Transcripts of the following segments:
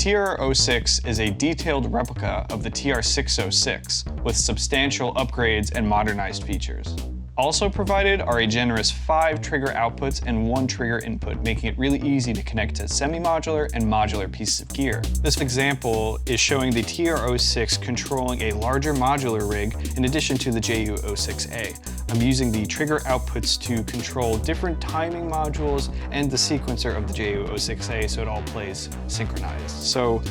TR-06 is a detailed replica of the TR-606 with substantial upgrades and modernized features. Also provided are a generous 5 trigger outputs and 1 trigger input, making it really easy to connect to semi-modular and modular pieces of gear. This example is showing the TR-06 controlling a larger modular rig in addition to the JU-06A. I'm using the trigger outputs to control different timing modules and the sequencer of the JU-06A so it all plays synchronized. So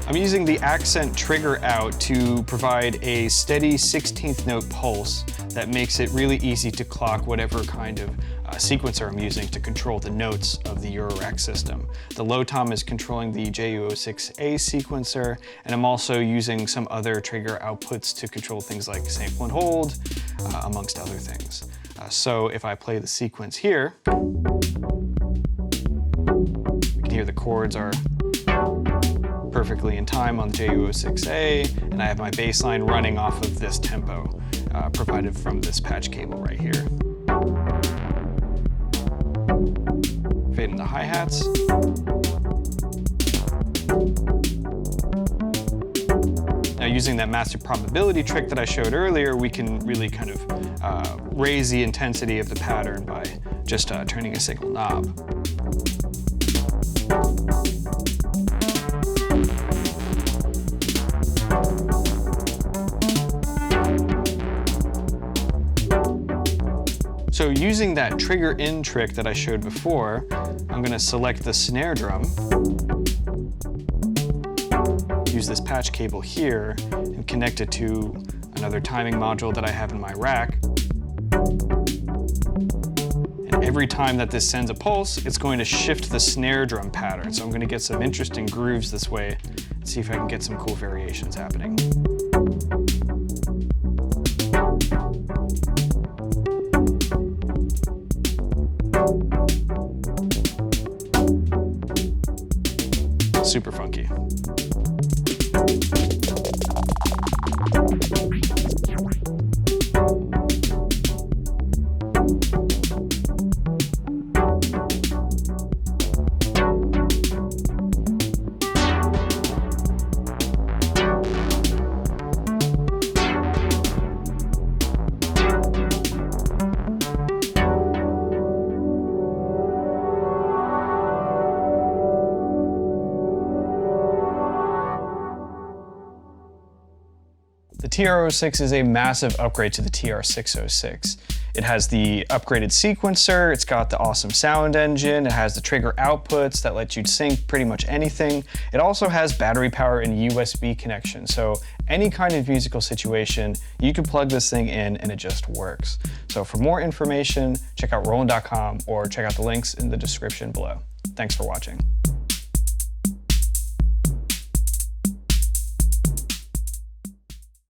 I'm using the accent trigger out to provide a steady 16th note pulse that makes it really easy to clock whatever kind of sequencer I'm using to control the notes of the Eurorack system. The low tom is controlling the JU-06A sequencer, and I'm also using some other trigger outputs to control things like sample and hold, amongst other things. So if I play the sequence here, you can hear the chords are perfectly in time on the JU-06A, and I have my bass line running off of this tempo provided from this patch cable right here. Fade in the hi-hats. Now using that master probability trick that I showed earlier, we can really kind of raise the intensity of the pattern by just turning a single knob. So using that trigger in trick that I showed before, I'm going to select the snare drum, use this patch cable here, and connect it to another timing module that I have in my rack. And every time that this sends a pulse, it's going to shift the snare drum pattern. So I'm going to get some interesting grooves this way and see if I can get some cool variations happening. Super funky. The TR-06 is a massive upgrade to the TR-606. It has the upgraded sequencer, it's got the awesome sound engine, it has the trigger outputs that let you sync pretty much anything. It also has battery power and USB connection, so any kind of musical situation, you can plug this thing in and it just works. So for more information, check out Roland.com or check out the links in the description below. Thanks for watching.